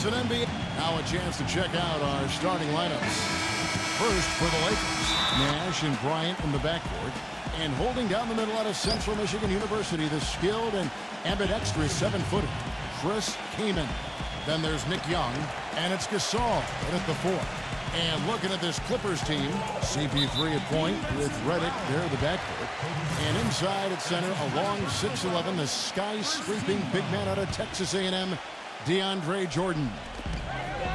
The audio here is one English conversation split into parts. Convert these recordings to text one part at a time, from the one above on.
It's an NBA. Now a chance to check out our starting lineups. First for the Lakers, Nash and Bryant in the backcourt. And holding down the middle out of Central Michigan University, the skilled and ambidextrous 7-footer, Chris Kaman. Then there's Nick Young, and it's Gasol at the 4. And looking at this Clippers team, CP3 at point with Redick there at the backcourt. And inside at center, a long 6'11", the sky-scraping big man out of Texas A&M, DeAndre Jordan.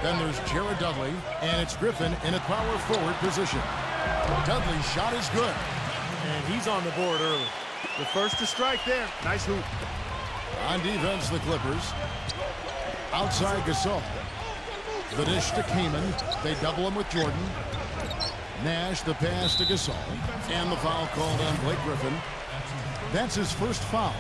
Then there's Jared Dudley, and it's Griffin in a power forward position. Dudley's shot is good. And he's on the board early. The first to strike there. Nice hoop. On defense, the Clippers. Outside Gasol. The dish to Kaman. They double him with Jordan. Nash, the pass to Gasol. And the foul called on Blake Griffin. That's his first foul.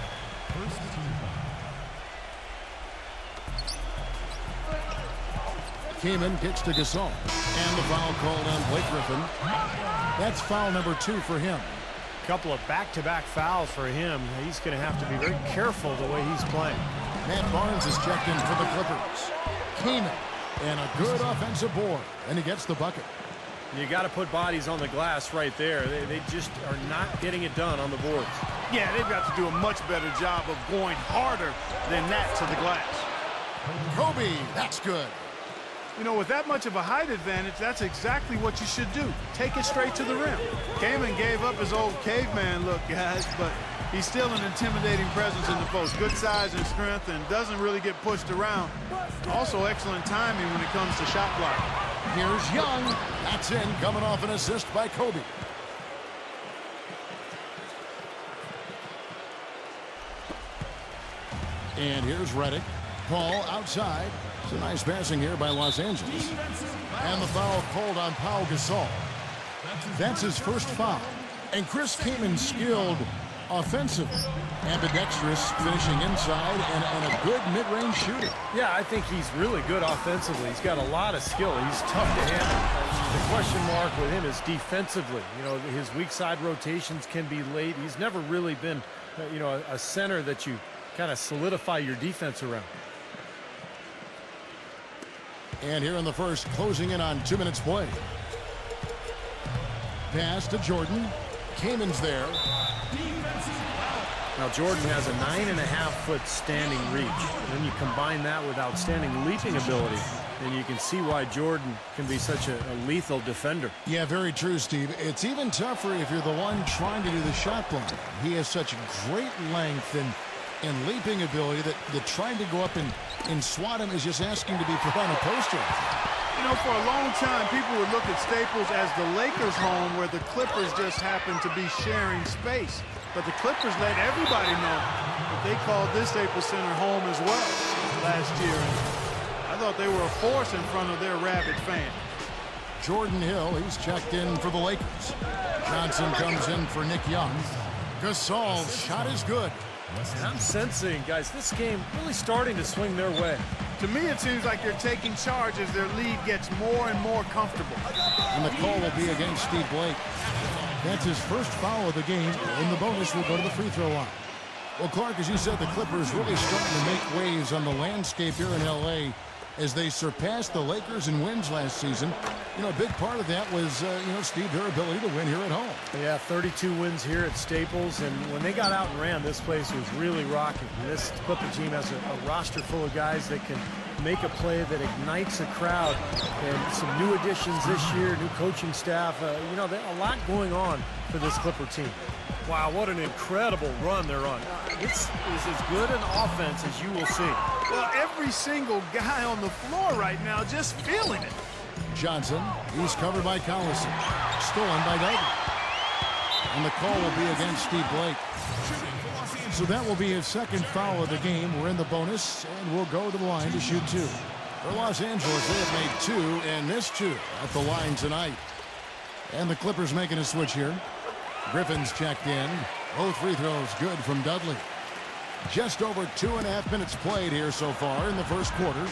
Kaman kicks to Gasol. And the foul called on Blake Griffin. That's foul number 2 for him. Couple of back-to-back fouls for him. He's going to have to be very careful the way he's playing. Matt Barnes is checked in for the Clippers. Kaman, and a good offensive board, and he gets the bucket. You got to put bodies on the glass right there. They just are not getting it done on the boards. Yeah, they've got to do a much better job of going harder than that to the glass. Kobe, that's good. You know, with that much of a height advantage, that's exactly what you should do. Take it straight to the rim. Kaman gave up his old caveman look, guys, but he's still an intimidating presence in the post. Good size and strength and doesn't really get pushed around. Also excellent timing when it comes to shot blocking. Here's Young. That's in, coming off an assist by Kobe. And here's Redick. Paul outside. It's a nice passing here by Los Angeles. And the foul called on Pau Gasol. That's his first foul. And Chris Kaman skilled offensively. Ambidextrous, finishing inside, and a good mid-range shooter. Yeah, I think he's really good offensively. He's got a lot of skill. He's tough to handle. The question mark with him is defensively. You know, his weak side rotations can be late. He's never really been, you know, a center that you kind of solidify your defense around. And here in the first, closing in on 2 minutes play. Pass to Jordan. Kaman's there. Now Jordan has a 9.5-foot standing reach. When you combine that with outstanding leaping ability, then you can see why Jordan can be such a lethal defender. Yeah, very true, Steve. It's even tougher if you're the one trying to do the shot block. He has such great length and leaping ability that trying to go up and swat him is just asking to be put on a poster. You know, for a long time, people would look at Staples as the Lakers' home where the Clippers just happened to be sharing space. But the Clippers let everybody know that they called this Staples Center home as well last year. And I thought they were a force in front of their rabid fans. Jordan Hill, he's checked in for the Lakers. Johnson comes in for Nick Young. Gasol's shot is good. And I'm sensing, guys, this game really starting to swing their way. To me, it seems like they're taking charge as their lead gets more and more comfortable. And the call will be against Steve Blake. That's his first foul of the game. In the bonus, will go to the free throw line. Well, Clark, as you said, the Clippers really starting to make waves on the landscape here in L.A. as they surpassed the Lakers in wins last season. You know, a big part of that was, you know, Steve, their ability to win here at home. Yeah, 32 wins here at Staples, and when they got out and ran, this place was really rocking. This Clipper team has a roster full of guys that can make a play that ignites a crowd, and some new additions this year, new coaching staff. You know, a lot going on for this Clipper team. Wow, what an incredible run they're on. It's as good an offense as you will see. Well, every single guy on the floor right now just feeling it. Johnson, he's covered by Collison. Stolen by Dudley. And the call will be against Steve Blake. So that will be his second foul of the game. We're in the bonus, and we'll go to the line to shoot 2. For Los Angeles, they have made 2 and missed 2 at the line tonight. And the Clippers making a switch here. Griffin's checked in. Both free throws good from Dudley. Just over 2.5 minutes played here so far in the first quarter.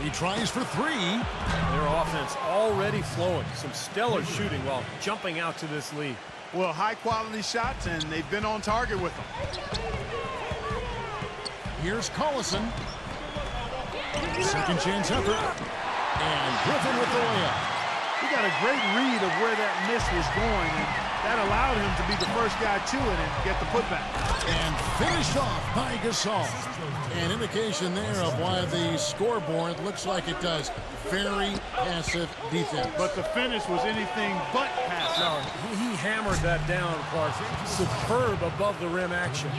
He tries for 3. Their offense already flowing. Some stellar shooting while jumping out to this lead. Well, high-quality shots, and they've been on target with them. Here's Collison. Second chance effort. And Griffin with the layup. He got a great read of where that miss was going, and that allowed him to be the first guy to it and get the putback. And finished off by Gasol. An indication there of why the scoreboard looks like it does. Very passive defense. But the finish was anything but passive. No, he hammered that down, Clark. Superb above the rim action.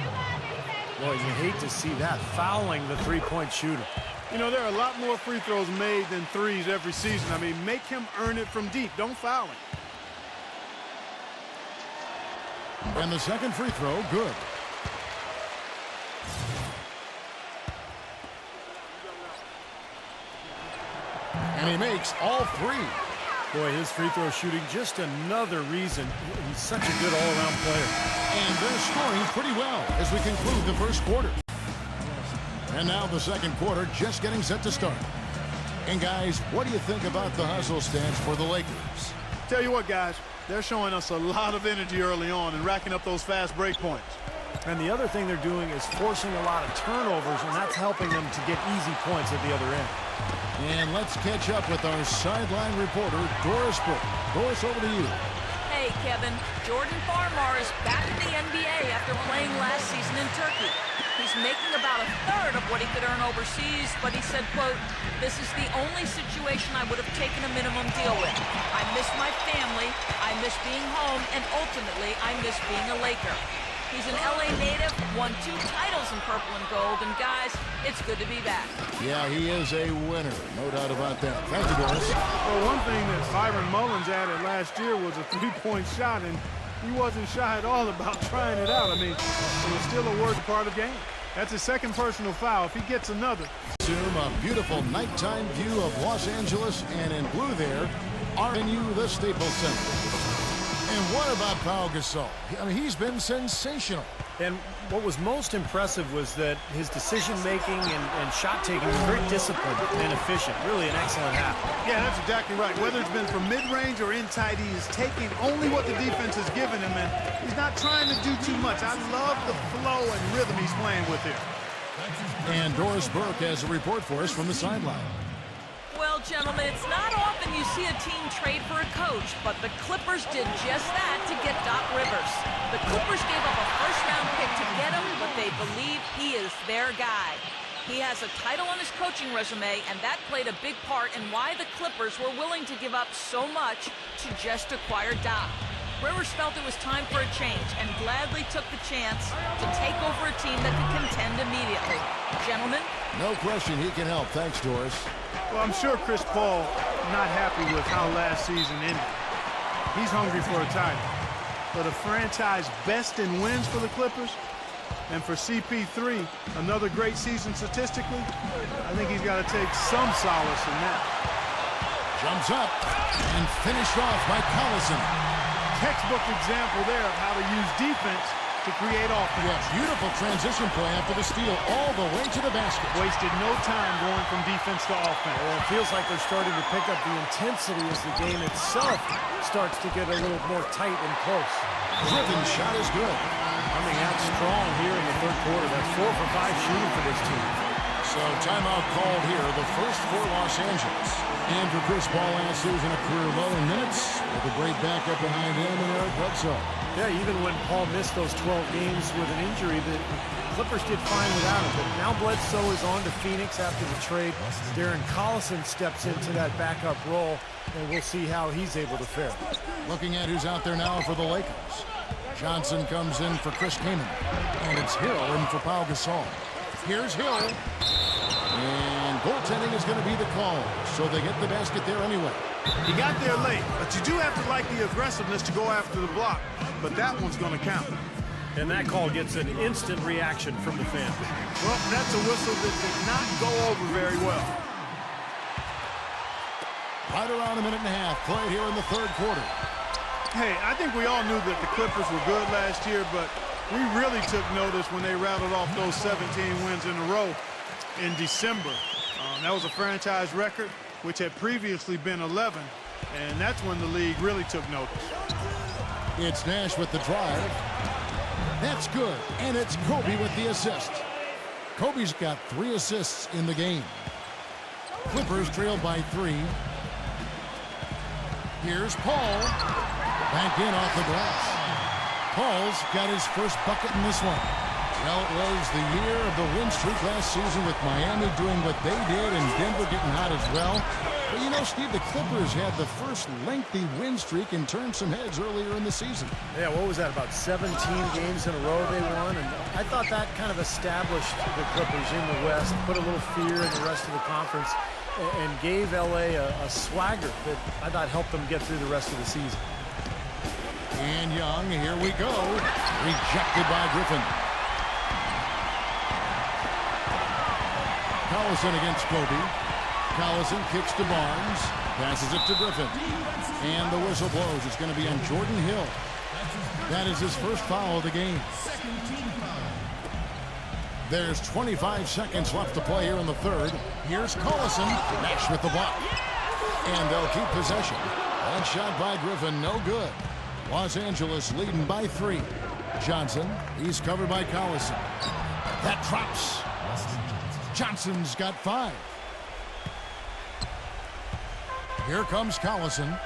Boy, you hate to see that, fouling the three-point shooter. You know, there are a lot more free throws made than threes every season. I mean, make him earn it from deep. Don't foul him. And the second free throw, good. And he makes all three. Boy, his free throw shooting, just another reason he's such a good all-around player. And they're scoring pretty well as we conclude the first quarter. And now the second quarter just getting set to start. And guys, what do you think about the hustle stance for the Lakers? Tell you what, guys, they're showing us a lot of energy early on and racking up those fast break points. And the other thing they're doing is forcing a lot of turnovers, and that's helping them to get easy points at the other end. And let's catch up with our sideline reporter, Doris Burke. Doris, over to you. Hey, Kevin. Jordan Farmar is back in the NBA after playing last season in Turkey. He's making about a third of what he could earn overseas, but he said, quote, "This is the only situation I would have taken a minimum deal with. I miss my family, I miss being home, and ultimately, I miss being a Laker." He's an LA native, won 2 titles in purple and gold, and guys, it's good to be back. Yeah, he is a winner, no doubt about that. Thank you, Doris. Well, one thing that Byron Mullins added last year was a three-point shot, and he wasn't shy at all about trying it out. I mean, it was still a work part of the game. That's his second personal foul. If he gets another. Assume a beautiful nighttime view of Los Angeles, and in blue there, RNU, the Staples Center. And what about Pau Gasol? I mean, he's been sensational. And what was most impressive was that his decision-making and shot-taking was very disciplined and efficient. Really an excellent half. Yeah, that's exactly right. Whether it's been from mid-range or in tight, he is taking only what the defense has given him, and he's not trying to do too much. I love the flow and rhythm he's playing with here. And Doris Burke has a report for us from the sideline. Well, gentlemen, it's not often you see a team trade for a coach, but the Clippers did just that to get Doc Rivers. The Clippers gave up a first-round pick to get him, but they believe he is their guy. He has a title on his coaching resume, and that played a big part in why the Clippers were willing to give up so much to just acquire Doc. Rivers felt it was time for a change and gladly took the chance to take over a team that could contend immediately. Gentlemen? No question he can help. Thanks, Doris. Well, I'm sure Chris Paul not happy with how last season ended. He's hungry for a title. But a franchise best in wins for the Clippers, and for CP3, another great season statistically, I think he's got to take some solace in that. Jumps up and finished off by Collison. Textbook example there of how to use defense to create offense. Yeah, beautiful transition play after the steal all the way to the basket. Wasted no time going from defense to offense. Well, it feels like they're starting to pick up the intensity as the game itself starts to get a little more tight and close. Griffin's shot is good. Coming out strong here in the third quarter. That's 4 for 5 shooting for this team. So timeout called here, the first for Los Angeles. And for Chris Paul last season, a career low in minutes with a great backup behind him and Eric Bledsoe. Yeah, even when Paul missed those 12 games with an injury, the Clippers did fine without him. But now Bledsoe is on to Phoenix after the trade. Darren Collison steps into that backup role, and we'll see how he's able to fare. Looking at who's out there now for the Lakers. Johnson comes in for Chris Kaman. And it's Hill in for Pau Gasol. Here's Hill. And goaltending is going to be the call. So they get the basket there anyway. He got there late, but you do have to like the aggressiveness to go after the block. But that one's going to count. And that call gets an instant reaction from the fans. Well, that's a whistle that did not go over very well. Right around a minute and a half played here in the third quarter. Hey, I think we all knew that the Clippers were good last year, but we really took notice when they rattled off those 17 wins in a row in December. That was a franchise record, which had previously been 11, and that's when the league really took notice. It's Nash with the drive. That's good, and it's Kobe with the assist. Kobe's got 3 assists in the game. Clippers trail by 3. Here's Paul. Back in off the glass. Paul's got his first bucket in this one. Well, it was the year of the win streak last season with Miami doing what they did and Denver getting hot as well. But you know, Steve, the Clippers had the first lengthy win streak and turned some heads earlier in the season. Yeah, what was that, about 17 games in a row they won? And I thought that kind of established the Clippers in the West, put a little fear in the rest of the conference, and gave L.A. a swagger that I thought helped them get through the rest of the season. And Young, here we go. Rejected by Griffin. Collison against Kobe. Collison kicks to Barnes. Passes it to Griffin. And the whistle blows. It's going to be on Jordan Hill. That is his first foul of the game. There's 25 seconds left to play here in the third. Here's Collison. Nash with the block. And they'll keep possession. That shot by Griffin, no good. Los Angeles leading by 3. Johnson, he's covered by Collison. That drops. Johnson's got 5. Here comes Collison.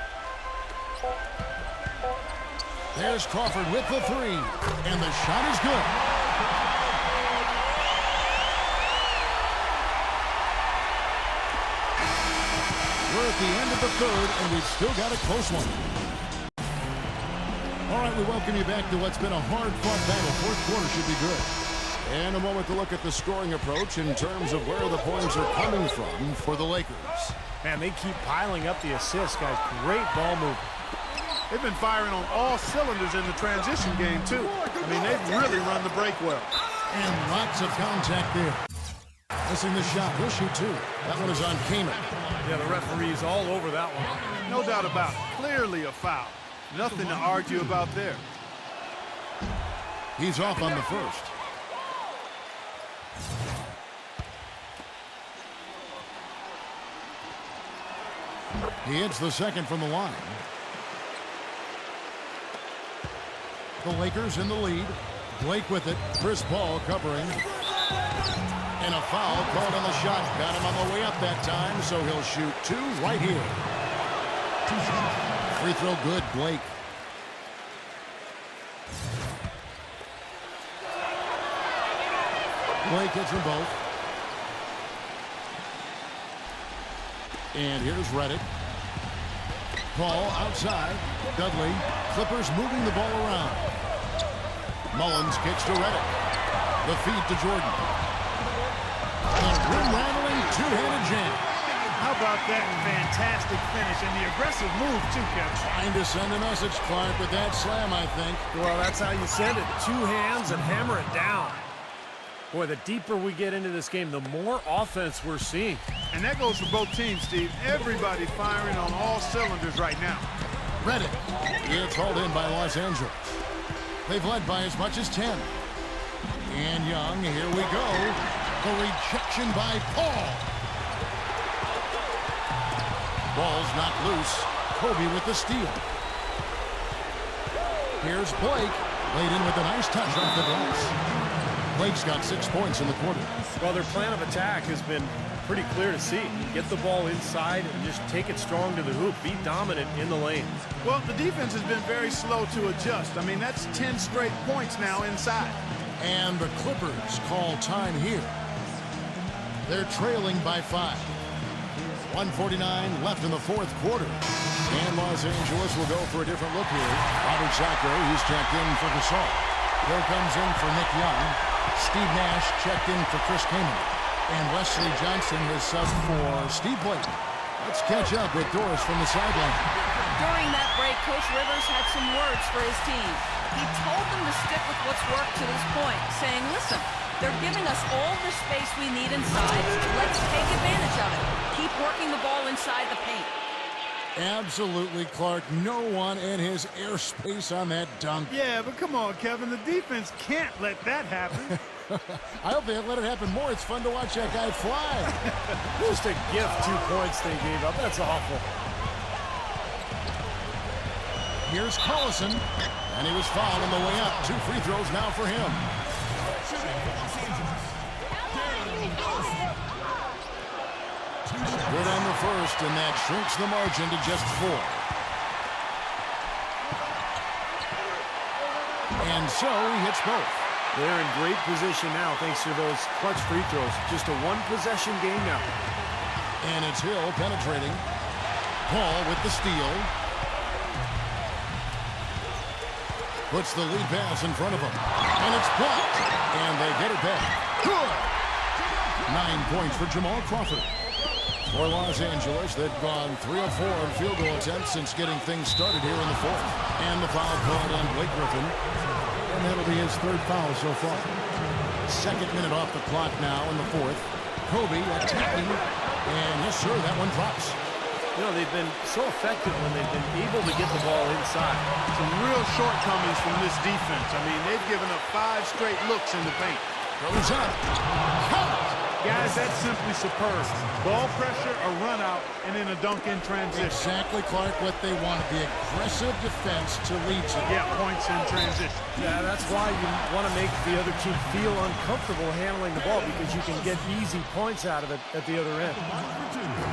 There's Crawford with the 3. And the shot is good. We're at the end of the third, and we've still got a close one. All right, we welcome you back to what's been a hard-fought battle. Fourth quarter should be good. And a moment to look at the scoring approach in terms of where the points are coming from for the Lakers. Man, they keep piling up the assists, guys. Great ball movement. They've been firing on all cylinders in the transition game, too. I mean, they've really run the break well. And lots of contact there. Missing the shot. He'll shoot 2. That one is on Kaman. Yeah, the referee's all over that one. No doubt about it. Clearly a foul. Nothing to argue about there. He's off on the first. He hits the second from the line. The Lakers in the lead. Blake with it. Chris Paul covering. And a foul called on the shot. Got him on the way up that time, so he'll shoot 2 right here. Free throw good, Blake. Blake hits them both. And here's Reddick. Paul outside. Dudley. Clippers moving the ball around. Mullins kicks to Reddick. The feed to Jordan. A rim-rattling two-handed jam. How about that fantastic finish and the aggressive move, too, Kevin? Trying to send a message, Clark, with that slam, I think. Well, that's how you send it. 2 hands and hammer it down. Boy, the deeper we get into this game, the more offense we're seeing. And that goes for both teams, Steve. Everybody firing on all cylinders right now. Reddick. It's hauled in by Los Angeles. They've led by as much as 10. And Young, here we go. The rejection by Paul. Ball's not loose. Kobe with the steal. Here's Blake. Laid in with a nice touch off the glass. Blake's got 6 points in the quarter. Well, their plan of attack has been pretty clear to see. Get the ball inside and just take it strong to the hoop. Be dominant in the lane. Well, the defense has been very slow to adjust. I mean, that's 10 straight points now inside. And the Clippers call time here. They're trailing by 5. 1:49 left in the fourth quarter. And Los Angeles will go for a different look here. Robert Sacco, he's checked in for Gasol. Hill comes in for Nick Young. Steve Nash checked in for Chris Kaman. And Wesley Johnson has subbed for Steve Blake. Let's catch up with Doris from the sideline. During that break, Coach Rivers had some words for his team. He told them to stick with what's worked to this point, saying, listen, they're giving us all the space we need inside. Let's take advantage of it. Keep working the ball inside the paint. Absolutely, Clark. No one in his airspace on that dunk. Yeah, but come on, Kevin. The defense can't let that happen. I hope they let it happen more. It's fun to watch that guy fly. Just a gift, 2 points they gave up. That's awful. Here's Collison, and he was fouled on the way up. 2 free throws now for him. first, and that shrinks the margin to just 4. And so he hits both. They're in great position now thanks to those clutch free throws. Just a one-possession game now. And it's Hill penetrating. Paul with the steal. Puts the lead pass in front of him. And it's blocked. And they get it back. Good. 9 points for Jamal Crawford. For Los Angeles, they've gone 3 of 4 on field goal attempts since getting things started here in the fourth. And the foul called on Blake Griffin. And that'll be his 3rd foul so far. 2nd minute off the clock now in the 4th. Kobe attacking. And yes, sir, that one drops. You know, they've been so effective when they've been able to get the ball inside. Some real shortcomings from this defense. I mean, they've given up 5 straight looks in the paint. Goes up. Count. Guys, that's simply superb. Ball pressure, a run out, and then a dunk in transition. Exactly, Clark, what they wanted. The aggressive defense to lead to. Yeah, points in transition. Yeah, that's why you want to make the other team feel uncomfortable handling the ball because you can get easy points out of it at the other end.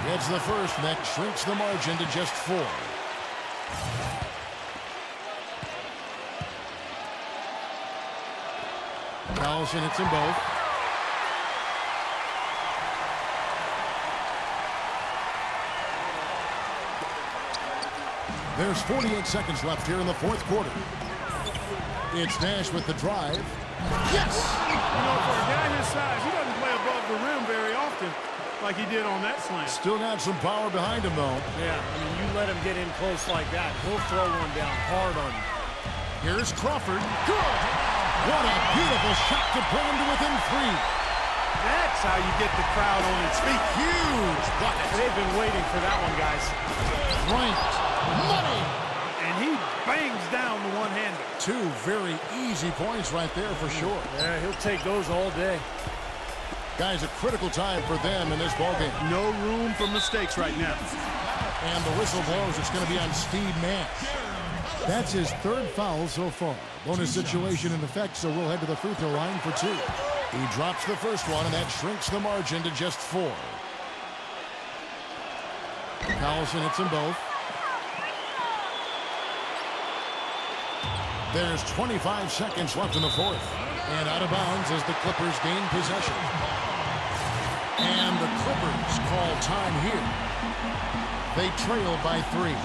Gets the first, and that shrinks the margin to just 4. Allison hits them both. There's 48 seconds left here in the 4th quarter. It's Nash with the drive. Yes! You know, for a guy his size, he doesn't play above the rim very often like he did on that slam. Still got some power behind him, though. Yeah, I mean, you let him get in close like that, he'll throw one down hard on you. Here's Crawford. Good! What a beautiful shot to bring him to within 3. That's how you get the crowd on its feet. Huge bucket. They've been waiting for that one, guys. Bryant. Money. And he bangs down the one-hander. 2 very easy points right there for sure. Yeah, he'll take those all day. Guys, a critical time for them in this ballgame. No room for mistakes right now. And the whistle blows. It's going to be on Steve Nash. That's his 3rd foul so far. Bonus situation in effect, so we'll head to the free throw line for 2. He drops the first one, and that shrinks the margin to just 4. Collison hits them both. There's 25 seconds left in the 4th. And out of bounds as the Clippers gain possession. And the Clippers call time here. They trail by 3.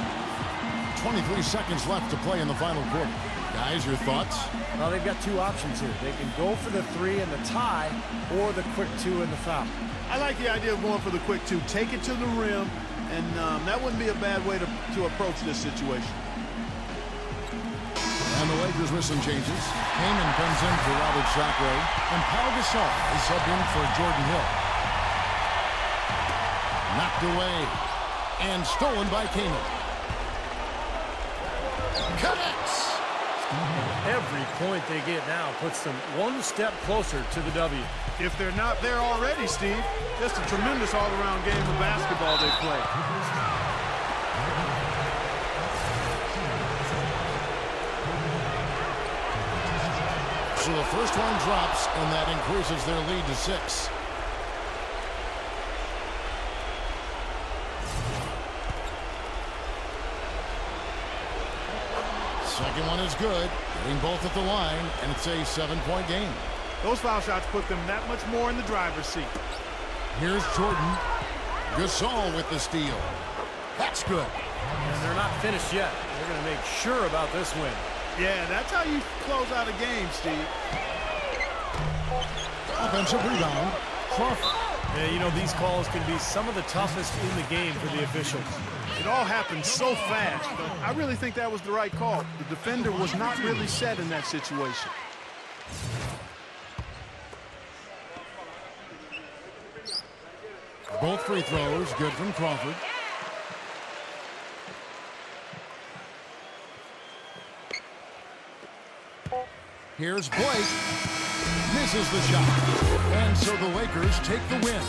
23 seconds left to play in the final quarter. Guys, your thoughts? Well, they've got 2 options here. They can go for the 3 and the tie, or the quick 2 and the foul. I like the idea of going for the quick 2. Take it to the rim, and that wouldn't be a bad way to approach this situation. And the Lakers with some changes. Heyman comes in for Robert Sacre, and Paul Gasol is subbed in for Jordan Hill. Knocked away and stolen by Kamen. Connects. Every point they get now puts them one step closer to the W. If they're not there already, Steve, just a tremendous all-around game of basketball they play. So the first one drops, and that increases their lead to 6. Second one is good. Getting both at the line, and it's a 7-point game. Those foul shots put them that much more in the driver's seat. Here's Jordan. Gasol with the steal. That's good. And they're not finished yet. They're going to make sure about this win. Yeah, that's how you close out a game, Steve. Offensive rebound. Crawford. Yeah, you know, these calls can be some of the toughest in the game for the officials. It all happened so fast, but I really think that was the right call. The defender was not really set in that situation. Both free throws good from Crawford. Here's Blake. Misses the shot. And so the Lakers take the win.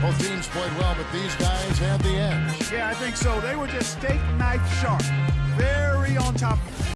Both teams played well, but these guys had the edge. Yeah, I think so. They were just steak knife sharp. Very on top.